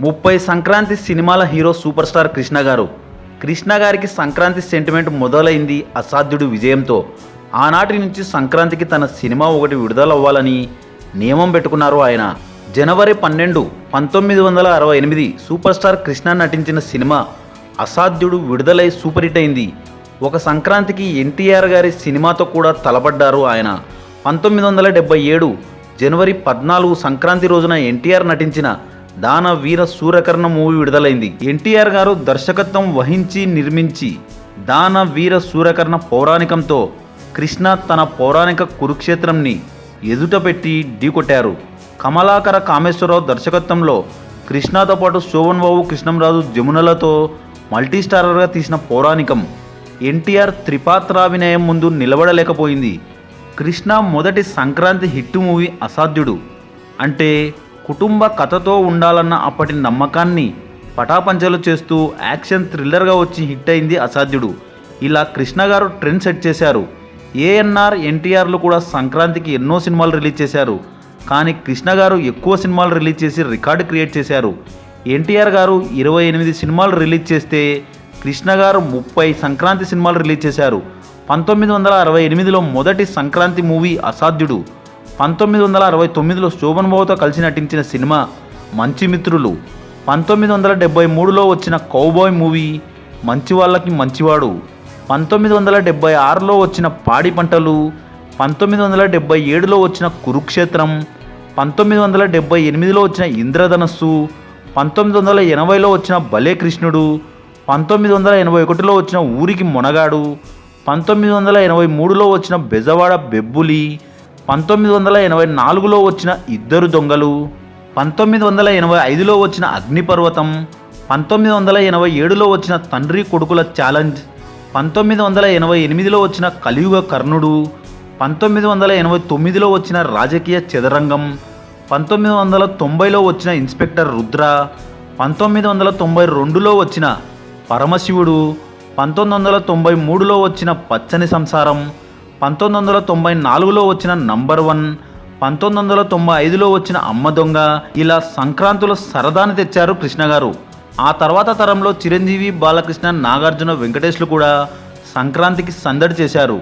30 సంక్రాంతి సినిమాల hero super star Krishna గారు. కృష్ణ గారికి సంక్రాంతి సెంటిమెంట్ మొదలైంది అసాధ్యుడు విజయంతో. ఆనాటి నుంచి సంక్రాంతికి తన సినిమా ఒకటి విడుదలవ్వాలని నియమం పెట్టుకున్నారు ఆయన. జనవరి 12, 1968 సూపర్ స్టార్ కృష్ణ నటించిన సినిమా అసాధ్యుడు విడుదలై సూపర్ హిట్ అయింది. ఒక సంక్రాంతికి ఎన్టీఆర్ గారి సినిమాతో కూడా తలపడ్డారు ఆయన. 1977 జనవరి 14 సంక్రాంతి రోజున ఎన్టీఆర్ నటించిన దాన వీర సూరకర్ణ మూవీ విడుదలైంది. ఎన్టీఆర్ గారు దర్శకత్వం వహించి నిర్మించి దాన వీర సూరకర్ణ పౌరాణికంతో కృష్ణ తన పౌరాణిక కురుక్షేత్రంని ఎదుట పెట్టి ఢీకొట్టారు. కమలాకర కామేశ్వరరావు దర్శకత్వంలో కృష్ణతో పాటు శోభన్ బాబు, కృష్ణంరాజు, జమునలతో మల్టీస్టారర్గా తీసిన పౌరాణికం ఎన్టీఆర్ త్రిపాత్రాభినయం ముందు నిలబడలేకపోయింది. కృష్ణ మొదటి సంక్రాంతి హిట్ మూవీ అసాధ్యుడు. అంటే కుటుంబ కథతో ఉండాలన్న అప్పటి నమ్మకాన్ని పటాపంచలు చేస్తూ యాక్షన్ థ్రిల్లర్గా వచ్చి హిట్ అయింది అసాధ్యుడు. ఇలా కృష్ణ గారు ట్రెండ్ సెట్ చేశారు. ఏఎన్ఆర్, ఎన్టీఆర్లు కూడా సంక్రాంతికి ఎన్నో సినిమాలు రిలీజ్ చేశారు. కానీ కృష్ణ గారు ఎక్కువ సినిమాలు రిలీజ్ చేసి రికార్డు క్రియేట్ చేశారు. ఎన్టీఆర్ గారు 28 సినిమాలు రిలీజ్ చేస్తే కృష్ణ గారు 30 సంక్రాంతి సినిమాలు రిలీజ్ చేశారు. 1968లో మొదటి సంక్రాంతి మూవీ అసాధ్యుడు. 1969లో శోభన్ బాబుతో కలిసి నటించిన సినిమా మంచి మిత్రులు. 1973లో వచ్చిన కౌబాయ్ మూవీ మంచి వాళ్ళకి మంచివాడు. 1976లో వచ్చిన పాడి పంటలు. 1977లో వచ్చిన కురుక్షేత్రం. 1978లో వచ్చిన ఇంద్రధనస్సు. 1980లో వచ్చిన భలే కృష్ణుడు. 1981లో వచ్చిన ఊరికి మొనగాడు. 1983లో వచ్చిన బెజవాడ బెబ్బులి. 1984లో వచ్చిన ఇద్దరు దొంగలు. 1985లో వచ్చిన అగ్నిపర్వతం. 1987లో వచ్చిన తండ్రి కొడుకుల ఛాలెంజ్. 1988లో వచ్చిన కలియుగ కర్ణుడు. 1989లో వచ్చిన రాజకీయ చదరంగం. 1990లో వచ్చిన ఇన్స్పెక్టర్ రుద్ర. 1992లో వచ్చిన పరమశివుడు. 1993లో వచ్చిన పచ్చని సంసారం. 1994లో వచ్చిన నంబర్ 1. 1995లో వచ్చిన అమ్మ దొంగ. ఇలా సంక్రాంతిలో సరదాని తెచ్చారు కృష్ణ గారు. ఆ తర్వాత తరంలో చిరంజీవి, బాలకృష్ణ, నాగార్జున, వెంకటేష్లు కూడా సంక్రాంతికి సందడి చేశారు.